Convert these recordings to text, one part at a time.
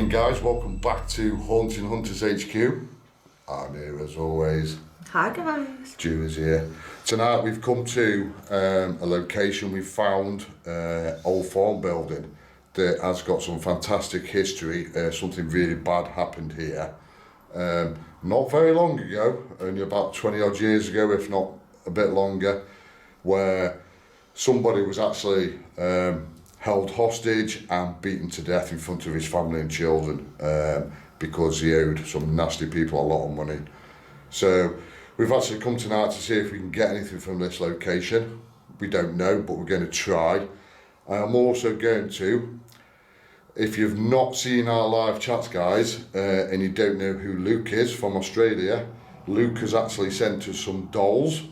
Evening guys, welcome back to Haunting Hunters HQ. I'm here as always. Hi guys. Julie's here. Tonight we've come to a location we found, old farm building that has got some fantastic history. Something really bad happened here not very long ago, only about 20 odd years ago, if not a bit longer, where somebody was actually held hostage and beaten to death in front of his family and children because he owed some nasty people a lot of money. So we've actually come tonight to see if we can get anything from this location. We don't know, but we're going to try. I'm also going to, if you've not seen our live chats guys and you don't know who Luke is from Australia, Luke has actually sent us some dolls.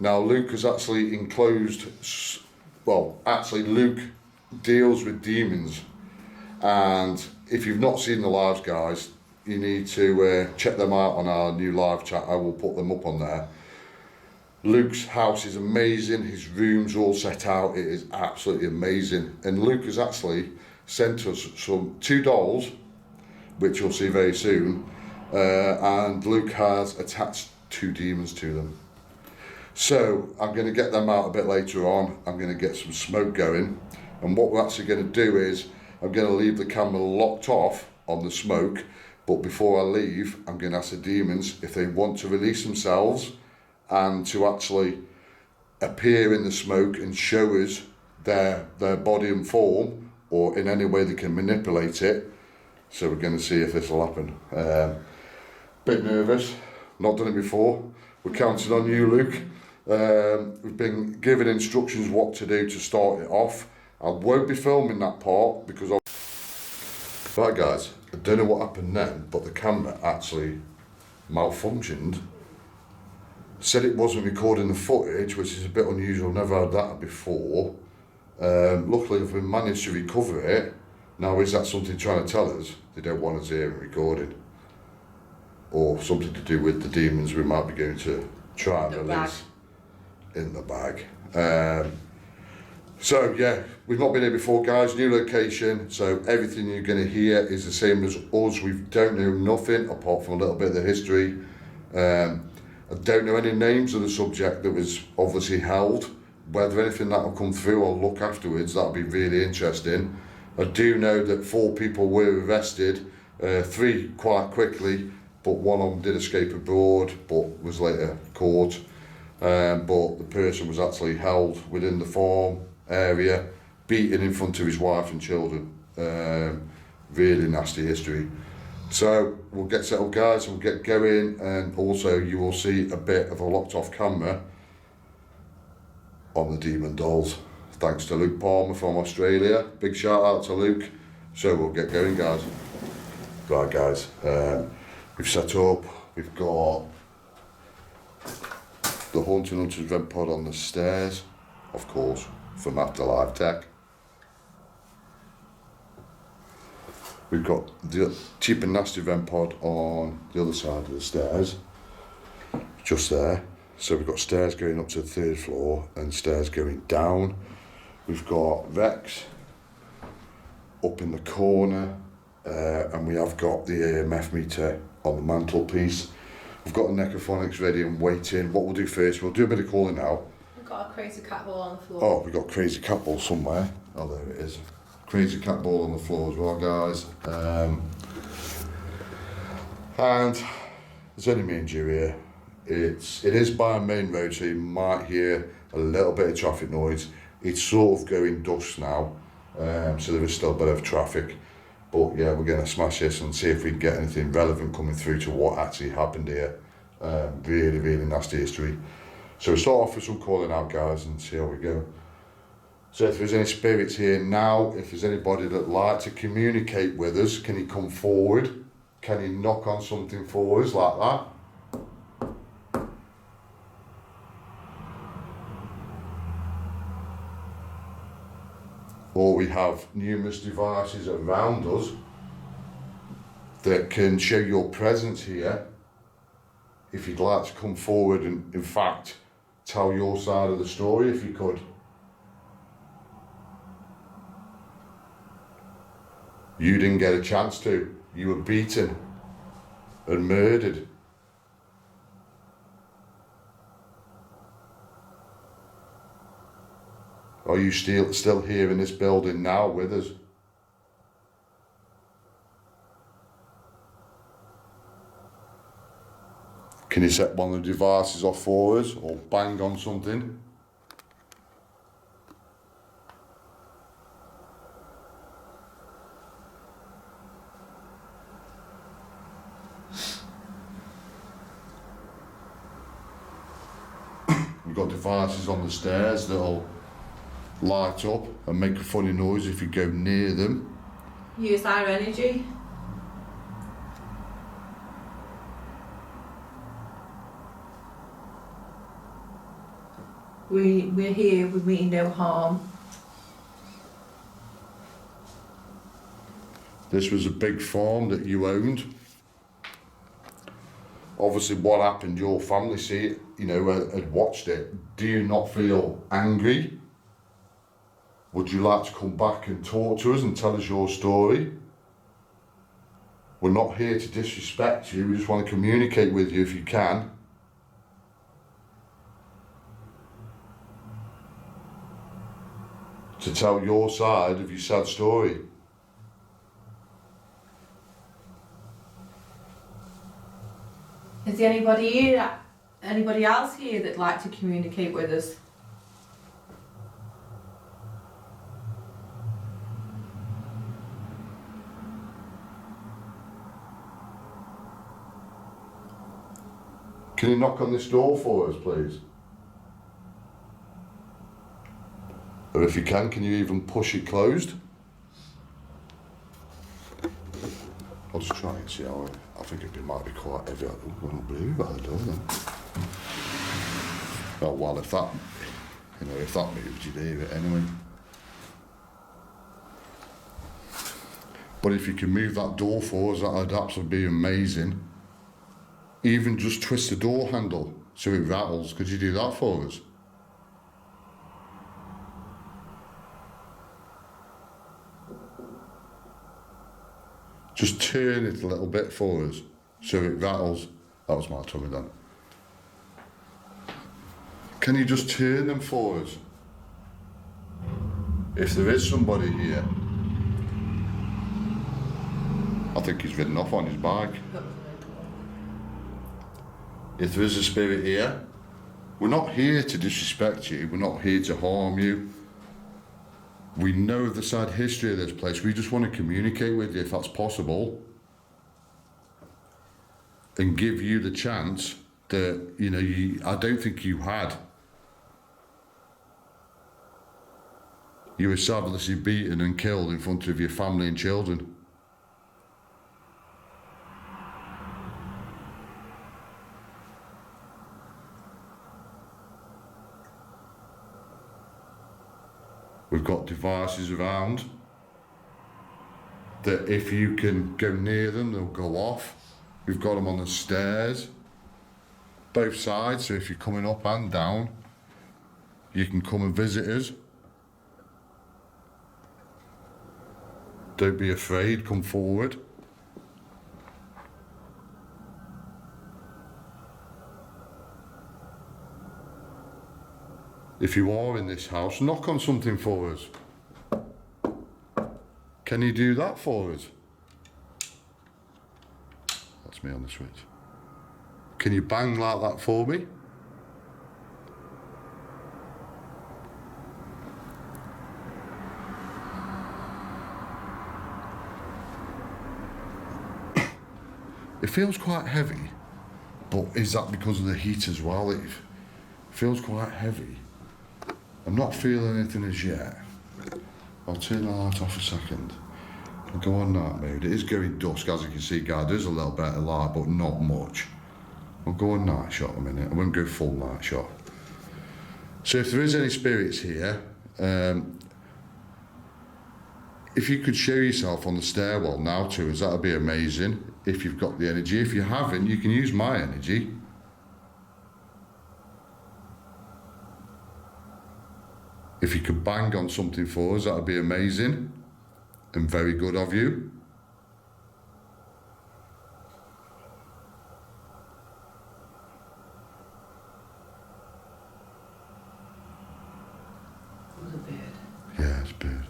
Now Luke has actually enclosed, Luke deals with demons, and if you've not seen the lives guys, you need to check them out on our new live chat. I will put them up on there. Luke's house is amazing, his room's all set out, it is absolutely amazing, and Luke has actually sent us two dolls which you'll see very soon, and Luke has attached two demons to them. So I'm going to get them out a bit later on. I'm going to get some smoke going, and what we're actually going to do is I'm going to leave the camera locked off on the smoke, but before I leave I'm going to ask the demons if they want to release themselves and to actually appear in the smoke and show us their body and form, or in any way they can manipulate it. So we're going to see if this will happen. Bit nervous, not done it before. We're counting on you, Luke. We've been given instructions what to do to start it off. I won't be filming that part because right guys, I don't know what happened then, but the camera actually malfunctioned. Said it wasn't recording the footage, which is a bit unusual, never had that before. Luckily we've managed to recover it. Now is that something trying to tell us they don't want us here and recorded? Or something to do with the demons we might be going to try and release in the bag. So yeah, we've not been here before guys, new location, so everything you're going to hear is the same as us. We don't know nothing apart from a little bit of the history. I don't know any names of the subject that was obviously held. Whether anything that will come through I'll look afterwards, that'll be really interesting. I do know that 4 people were arrested, 3 quite quickly, but one of them did escape abroad but was later caught. But the person was actually held within the farm area, beaten in front of his wife and children. Really nasty history. So we'll get settled guys and we'll get going, and also you will see a bit of a locked off camera on the demon dolls. Thanks to Luke Palmer from Australia. Big shout out to Luke. So we'll get going guys. Right guys, we've set up, we've got the Haunting Hunters REM pod on the stairs, of course, from Afterlife Tech. We've got the Cheap and Nasty REM pod on the other side of the stairs, just there. So we've got stairs going up to the 3rd floor and stairs going down. We've got Rex up in the corner, and we have got the AMF meter on the mantelpiece. We've got the Necrophonics ready and waiting. What we'll do first, we'll do a bit of calling now. We've got a crazy cat ball on the floor. Oh, we've got crazy cat ball somewhere. Oh, there it is. Crazy cat ball on the floor as well, guys. And there's only me and you here. It is by a main road, so you might hear a little bit of traffic noise. It's sort of going dusk now, so there is still a bit of traffic. But yeah, we're going to smash this and see if we can get anything relevant coming through to what actually happened here. Really, really nasty history. So we'll start off with some calling out guys and see how we go. So if there's any spirits here now, if there's anybody that'd like to communicate with us, can you come forward? Can you knock on something for us like that? Or we have numerous devices around us that can show your presence here. If you'd like to come forward and in fact tell your side of the story, if you could. You didn't get a chance to. You were beaten and murdered. Are you still here in this building now with us? Can you set one of the devices off for us or bang on something? We've got devices on the stairs that'll light up and make a funny noise if you go near them. Use our energy. We're here, we mean no harm. This was a big farm that you owned. Obviously, what happened, your family see it, had watched it. Do you not feel angry? Would you like to come back and talk to us and tell us your story? We're not here to disrespect you, we just want to communicate with you if you can. To tell your side of your sad story. Is there anybody else here that'd like to communicate with us? Can you knock on this door for us, please? Or if you can you even push it closed? I'll just try and see how I think it might be quite heavy. I don't believe I don't know. Oh well, if that moves, you'd hear it anyway. But if you can move that door for us, that'd absolutely be amazing. Even just twist the door handle so it rattles. Could you do that for us? Just turn it a little bit for us so it rattles. That was my tummy then. Can you just turn them for us? If there is somebody here. I think he's ridden off on his bike. If there is a spirit here, we're not here to disrespect you, we're not here to harm you. We know the sad history of this place, we just want to communicate with you if that's possible. And give you the chance that, I don't think you had. You were savagely beaten and killed in front of your family and children. We've got devices around that if you can go near them, they'll go off. We've got them on the stairs, both sides, so if you're coming up and down, you can come and visit us. Don't be afraid, come forward. If you are in this house, knock on something for us. Can you do that for us? That's me on the switch. Can you bang like that for me? It feels quite heavy, but is that because of the heat as well? It feels quite heavy. I'm not feeling anything as yet. I'll turn the light off a second. I'll go on night mode. It is going dusk, as you can see, guys. There's a little bit of light, but not much. I'll go on night shot a minute. I won't go full night shot. So if there is any spirits here, if you could show yourself on the stairwell now to us, that would be amazing. If you've got the energy. If you haven't, you can use my energy. If you could bang on something for us, that would be amazing. and very good of you. It was a bird. Yeah, it's a bird.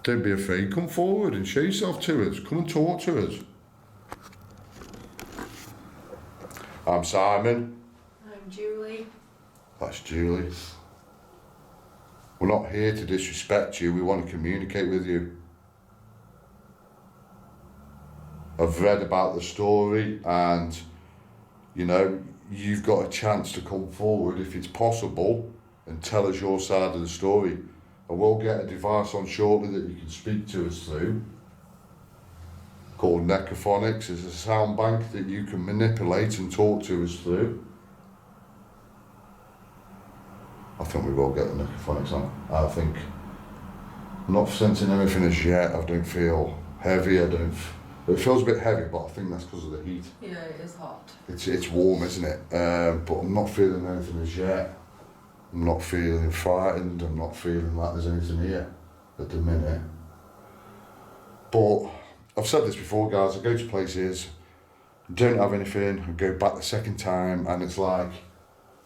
Don't be afraid. Come forward and show yourself to us. Come and talk to us. I'm Simon. I'm Julie. That's Julie. We're not here to disrespect you. We want to communicate with you. I've read about the story, and you know, you've got a chance to come forward if it's possible and tell us your side of the story. I will get a device on shortly that you can speak to us through, called Necrophonics. It's a sound bank that you can manipulate and talk to us through. I think we will get the Necrophonics on. I think I'm not sensing anything as yet. I don't feel heavy. It feels a bit heavy, but I think that's because of the heat. Yeah, it is hot. It's warm, isn't it? But I'm not feeling anything as yet. I'm not feeling frightened. I'm not feeling like there's anything here at the minute. But I've said this before, guys. I go to places, don't have anything, I go back the second time, and it's like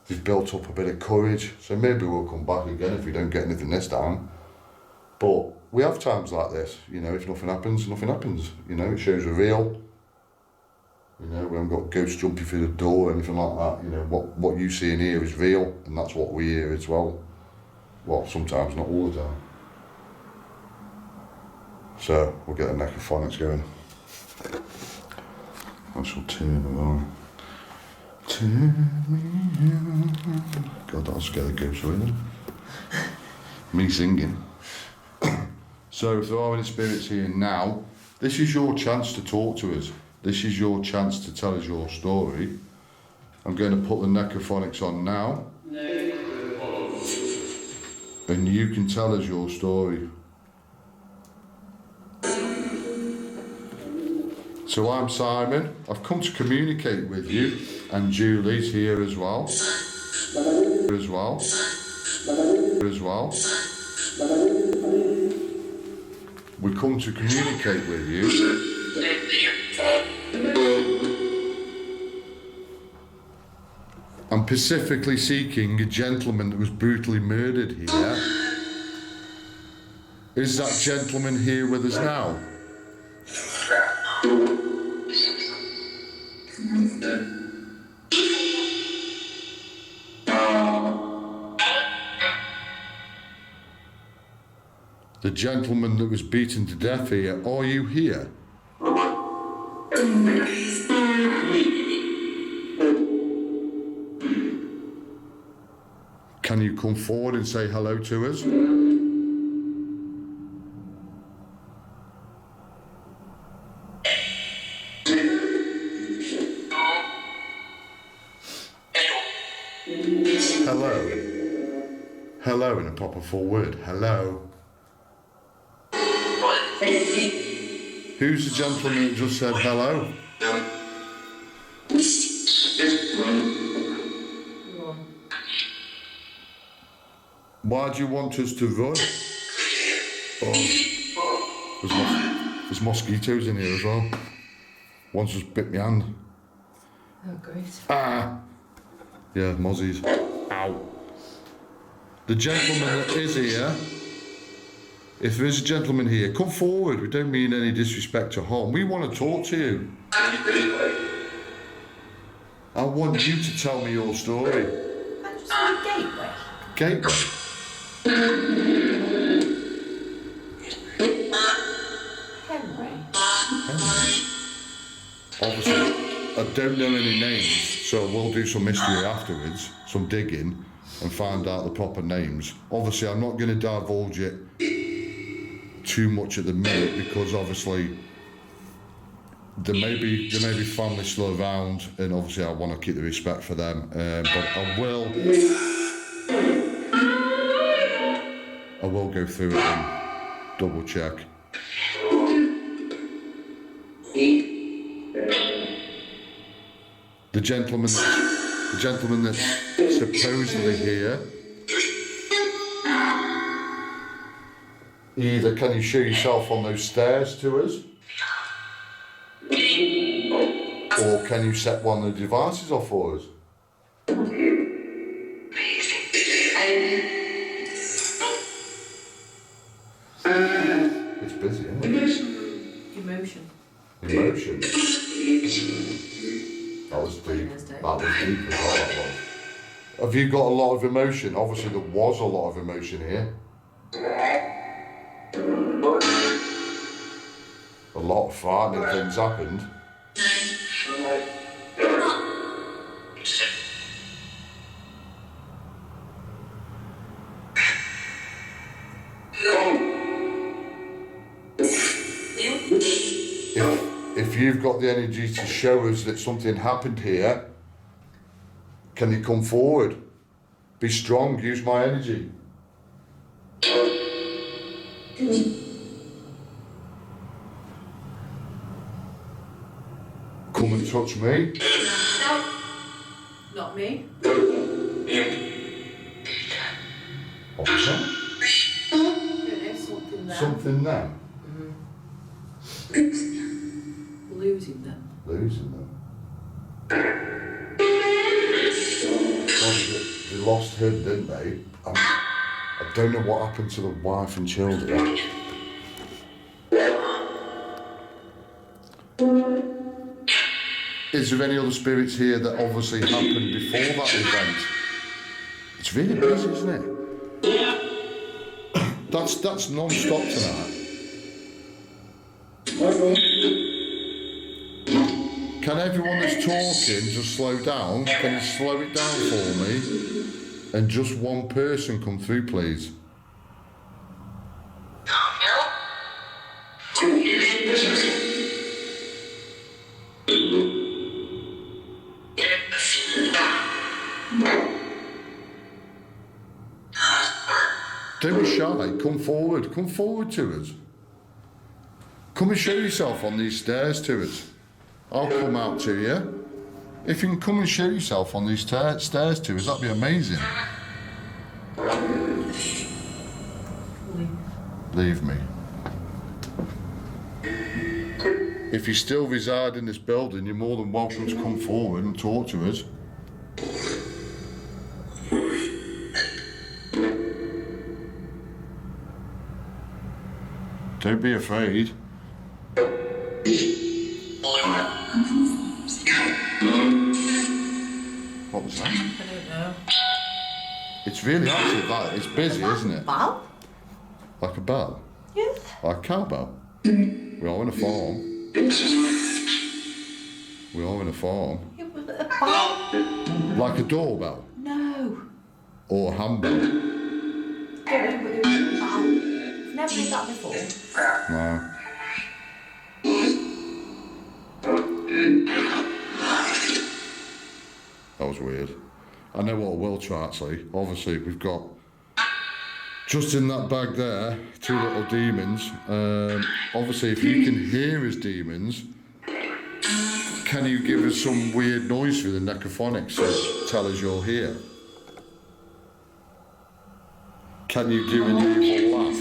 they've built up a bit of courage. So maybe we'll come back again if we don't get anything this time. But we have times like this, you know, if nothing happens, nothing happens. You know, it shows we're real. You know, we haven't got ghosts jumping through the door or anything like that. You know, what you see in here is real, and that's what we hear as well. Well, sometimes, not all the time. So, we'll get the Necrophonics going. I shall turn it on. Turn me on. God, that'll scare the ghosts away then. Me singing. So, if there are any spirits here now, this is your chance to talk to us. This is your chance to tell us your story. I'm going to put the Necrophonics on now. And you can tell us your story. So I'm Simon. I've come to communicate with you, and Julie's here as well. We come to communicate with you. I'm specifically seeking a gentleman that was brutally murdered here. Is that gentleman here with us now? The gentleman that was beaten to death here, are you here? Can you come forward and say hello to us? Hello. Hello in a proper full word. Hello. Who's the gentleman that just said hello? Why do you want us to run? Oh, there's mosquitoes in here as well. One's just bit my hand. Oh, great. Ah! Yeah, mozzies. Ow. The gentleman that is here, if there is a gentleman here, come forward. We don't mean any disrespect or harm. We want to talk to you. I want you to tell me your story. I just want a gateway. Gateway? Henry. Obviously, I don't know any names, so we'll do some mystery afterwards, some digging, and find out the proper names. Obviously, I'm not going to divulge it too much at the minute because obviously there may be family still around, and obviously I want to keep the respect for them. But I will go through it and double check. The gentleman that's supposedly here Either can you show yourself on those stairs to us, or can you set one of the devices off for us? It's busy, isn't it? Emotion. Emotion. That was deep. That was deep as well, that was. Have you got a lot of emotion? Obviously there was a lot of emotion here. A lot of frightening things happened. If you've got the energy to show us that something happened here, can you come forward? Be strong, use my energy. Come and touch me. No, not me. What's that? I don't know, something there. Something there. Losing them. Losing them. They lost him, didn't they? I don't know what happened to the wife and children. Is there any other spirits here that obviously happened before that event? It's really busy, isn't it? That's non-stop tonight. Can everyone that's talking just slow down? Can you slow it down for me? And just one person come through, please. Don't be shy, come forward to us. Come and show yourself on these stairs to us. I'll come out to you. If you can come and show yourself on these stairs to us, that'd be amazing. Leave me. If you still reside in this building, you're more than welcome to come forward and talk to us. Don't be afraid. What was that? I don't know. It's really active, that. It's busy, isn't it? Bell? Like a bell? Yes. Like a cowbell? We are in a farm. We are in a farm. It was a bell. Like a doorbell? No. Or a handbell? I don't know, but there was a bell. I've never heard that before. No. That was weird. I know what I will try actually. Obviously we've got just in that bag there 2 little demons. Obviously if you can hear as demons, can you give us some weird noise through the necrophonics to tell us you're here? Can you do an evil laugh?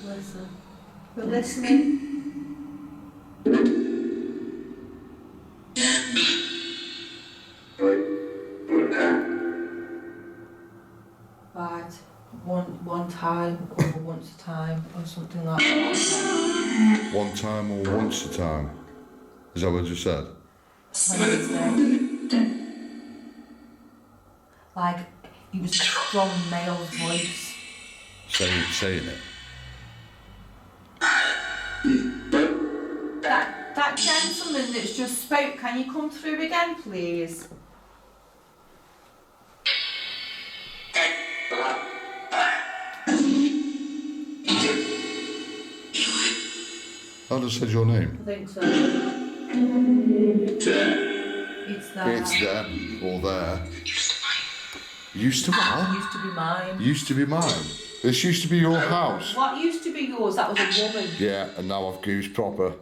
Listen. We're listening. Right. One time or once a time or something like that. One time or once a time? Is that what you said? Wednesday. Like it was a strong male voice. Saying it. That gentleman that's just spoke, can you come through again, please? I just said your name. I think so. It's there. It's them or there. Used to what? Used to be mine. Used to be mine. This used to be your house. What used to be yours? That was a woman. Yeah, and now I've goosed proper.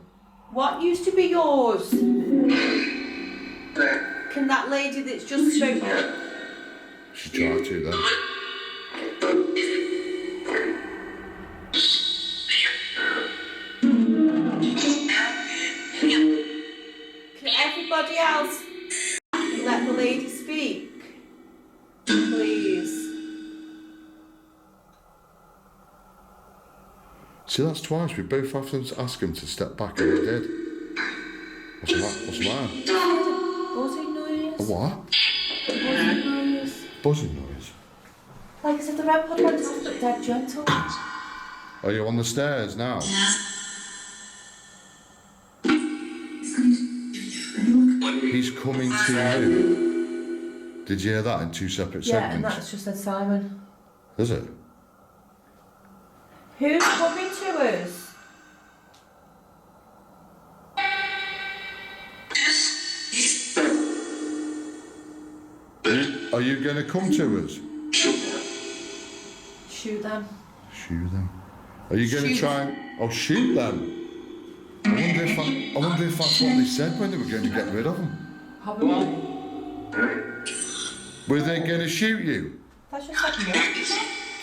What used to be yours? Can that lady that's just spoken? She tried to then. Can everybody else let the lady speak? Please. See, that's twice. We both have to ask him to step back, and he did. What's the matter? What's the matter? Buzzing noise. A what? Buzzing noise. Buzzing noise. Like I said, the red pod went off, but dead gentle. Are you on the stairs now? He's coming to you. Did you hear that in 2 separate Yeah, and segments? that's just said Simon. Is it? Who's coming to us? Are you going to come to us? Shoot them. Shoot them. Are you going to Shoot. try and... Oh, shoot them. I wonder if that's what they said when they were going to get rid of them. Probably. Were they going to shoot you? That's just like what?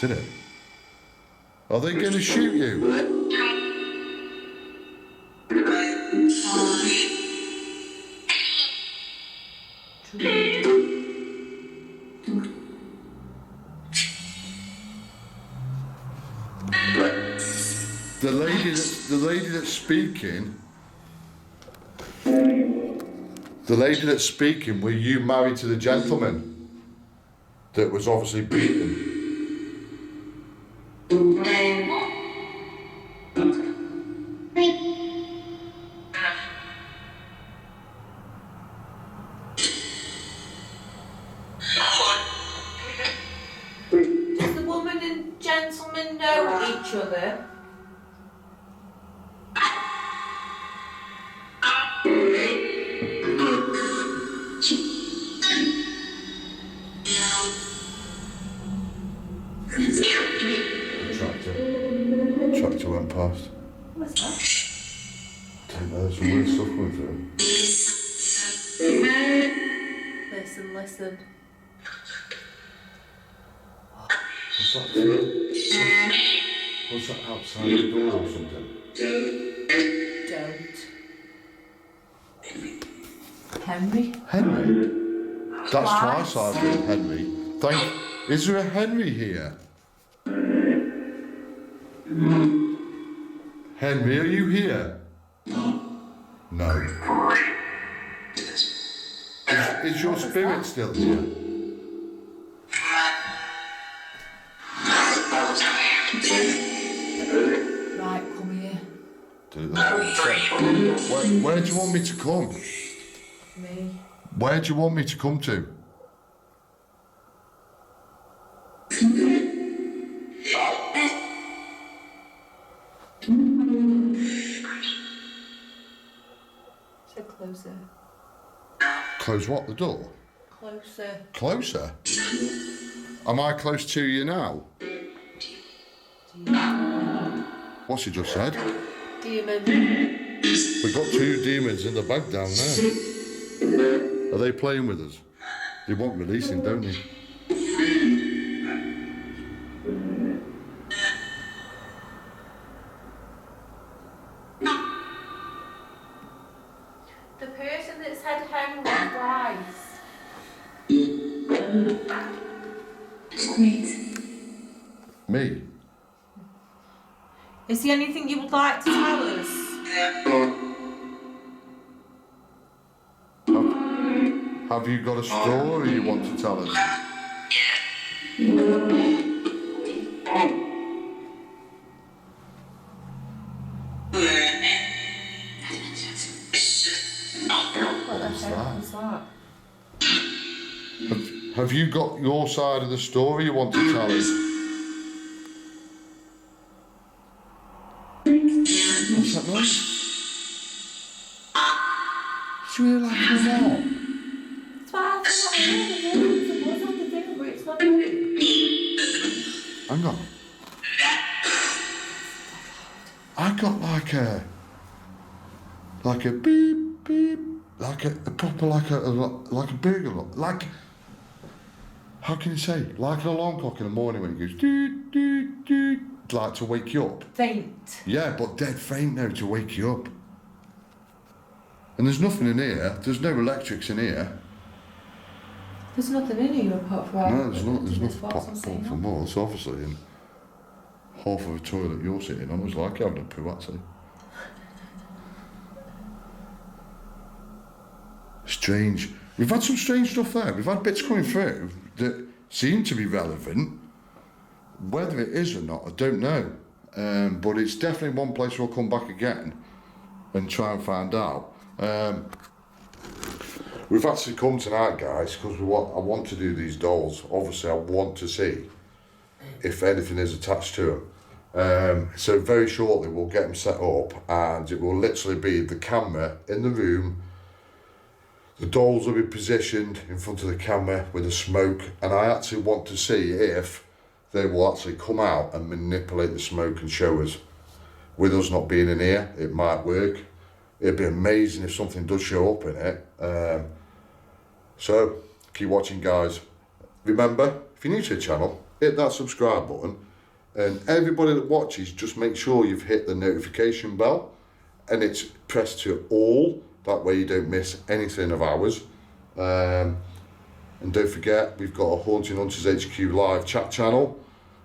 Did it? Are they going to shoot you? The lady that's speaking. The lady that's speaking, were you married to the gentleman that was obviously beaten? Does the woman and gentleman know each other? Tractor went past. What's that? Don't know, there's some weird stuff coming through. Listen, listen. What's that? What's that outside the door or something? Don't. Henry? Henry? That's Twice. twice I've heard Henry. Is there a Henry here? Henry, are you here? No. Is your spirit still here? Right, come here. Where do you want me to come? Me. Where do you want me to come to? So closer. Close what? The door? Closer. Closer? Am I close to you now? What's he just said? Demon. We've got 2 demons in the bag down there. Are they playing with us? They want releasing, don't they? The person that said Henry twice. Me? Is there anything you would like to tell us? Have you got a story you want to tell us? What's that? Have you got your side of the story you want to tell us? What's that noise? Should we like it or not? It's fine, it's not the buzz on the thing, but it's not moving. Hang on. I've got like a beep beep, like a proper like a burglar, like how can you say, like an alarm clock in the morning when it goes doot doot doot, like to wake you up. Faint. Yeah, but dead faint now to wake you up. And there's nothing in here. There's no electrics in here. There's nothing in here apart from No, there's not. There's nothing what's apart sitting from on. us, obviously. And half of a toilet you're sitting on was like having a poo, actually. Strange. We've had some strange stuff there. We've had bits coming through that seem to be relevant. Whether it is or not, I don't know. But it's definitely one place we'll come back again and try and find out. We've actually come tonight, guys, because I want to do these dolls. Obviously, I want to see if anything is attached to them. So very shortly, we'll get them set up, and it will literally be the camera in the room. The dolls will be positioned in front of the camera with the smoke, and I actually want to see if they will actually come out and manipulate the smoke and show us. With us not being in here, it might work. It'd be amazing if something does show up in it. So, keep watching, guys. Remember, if you're new to the channel, hit that subscribe button. And everybody that watches, just make sure you've hit the notification bell and it's pressed to all. That way you don't miss anything of ours. And don't forget, we've got a Haunting Hunters HQ live chat channel.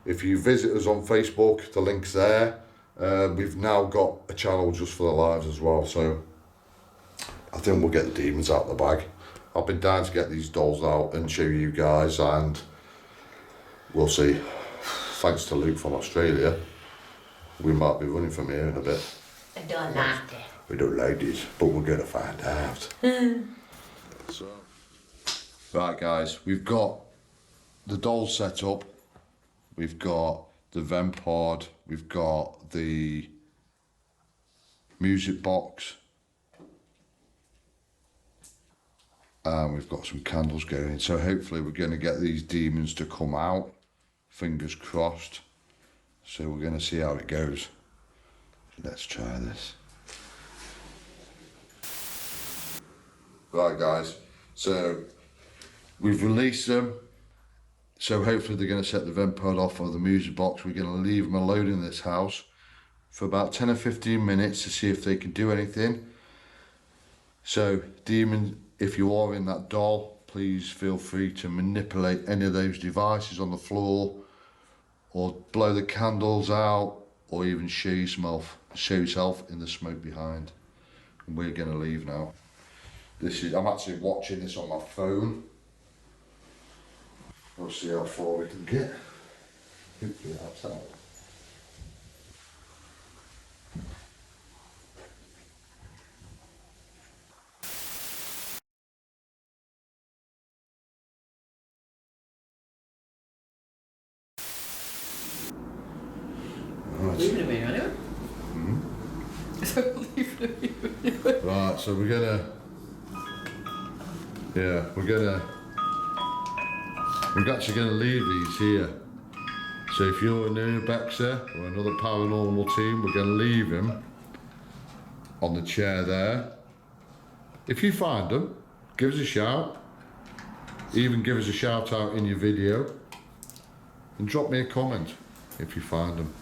If you visit us on Facebook, the link's there. We've now got a channel just for the lives as well. So I think we'll get the demons out of the bag. I've been dying to get these dolls out and show you guys, and we'll see. Thanks to Luke from Australia, we might be running from here in a bit. I don't like it. We don't like this, but we're gonna find out. So, right, guys, we've got the dolls set up. We've got the Ven pod. We've got the music box. And we've got some candles going. So hopefully we're going to get these demons to come out. Fingers crossed. So we're going to see how it goes. Let's try this. Right, guys. So we've released them. So hopefully they're going to set the vent pod off of the music box. We're going to leave them alone in this house for about 10 or 15 minutes to see if they can do anything. So demon, if you are in that doll, please feel free to manipulate any of those devices on the floor, or blow the candles out, or even show yourself in the smoke behind. And we're going to leave now. I'm actually watching this on my phone. We'll see how far we can get. Hopefully that's out. Leaving me anyway. Right, so we're gonna actually gonna leave these here. So if you're an urbexer or another paranormal team, we're gonna leave them on the chair there. If you find them, give us a shout. Even give us a shout out in your video, and drop me a comment if you find them.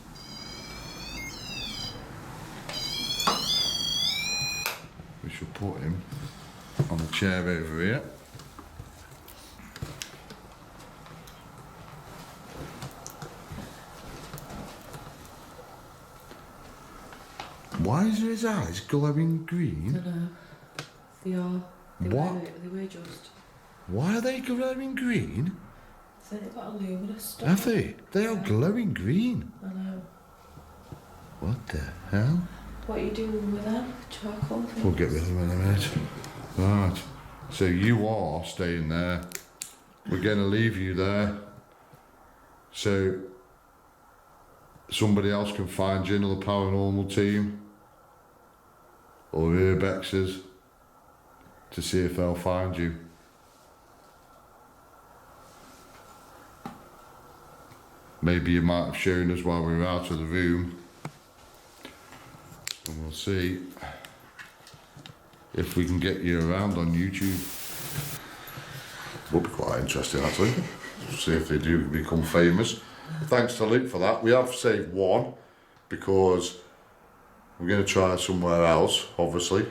We should put him on the chair over here. Why is his eyes glowing green? I know. They are. What? They were just. Why are they glowing green? So they've got a luminous stuff. Have they? They are glowing green. I know. What the hell? What are you doing with them? Charcoal things? We'll get rid of them in a minute. Right. So you are staying there. We're going to leave you there. So somebody else can find you, another paranormal team. Or urbexers. To see if they'll find you. Maybe you might have shown us while we were out of the room. see if we can get you around on YouTube. Would be quite interesting actually. See if they do become famous. Thanks to Luke for that. We have saved one because we're going to try somewhere else, obviously.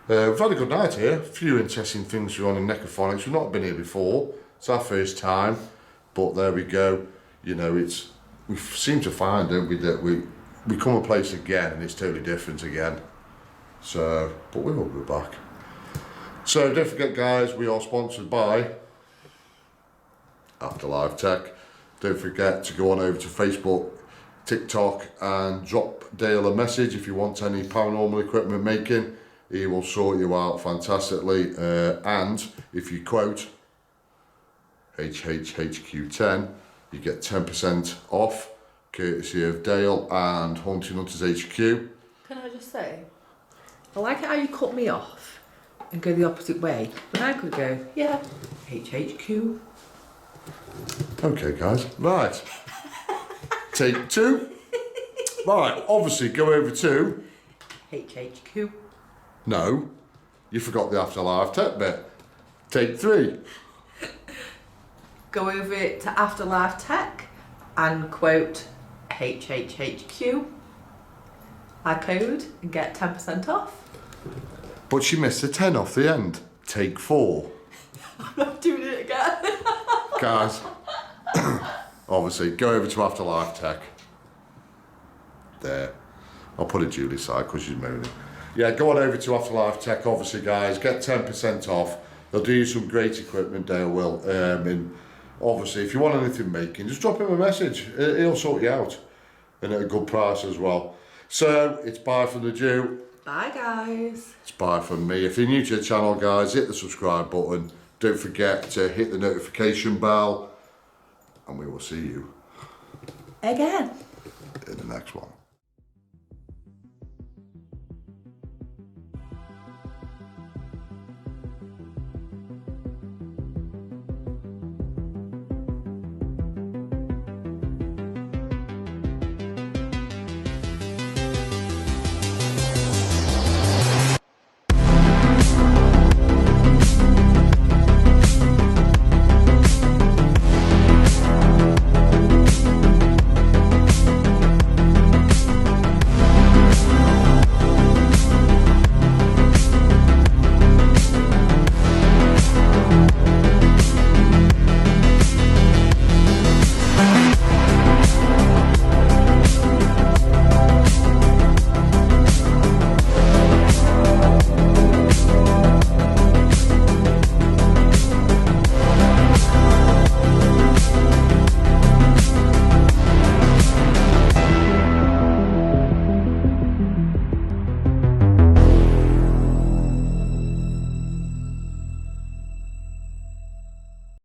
We've had a good night here. A few interesting things going on in Necophonics. We've not been here before. It's our first time, but there we go. You know, we seem to find, don't we, that we come a place again and it's totally different again. So, but we will be back. So don't forget, guys, we are sponsored by Afterlife Tech. Don't forget to go on over to Facebook, TikTok, and drop Dale a message if you want any paranormal equipment making. He will sort you out fantastically. And if you quote HHHQ10, you get 10% off, courtesy of Dale and Haunting Hunters HQ. Can I just say, I like it how you cut me off and go the opposite way. But I could go, yeah, HHQ. Okay, guys. Right. Take 2. Right, obviously go over to... HHQ. No, you forgot the Afterlife Tech bit. Take 3. Go over to Afterlife Tech and quote HHHQ. I code and get 10% off. But she missed the 10 off the end. Take 4. I'm not doing it again. Guys, obviously, go over to Afterlife Tech. There. I'll put it Julie's side because she's moaning. Yeah, go on over to Afterlife Tech, obviously, guys. Get 10% off. They'll do you some great equipment, Dale will. And obviously, if you want anything making, just drop him a message. He'll sort you out. And at a good price as well. So, it's bye from the Jew. Bye, guys. It's bye from me. If you're new to the channel, guys, hit the subscribe button. Don't forget to hit the notification bell. And we will see you Again. in the next one.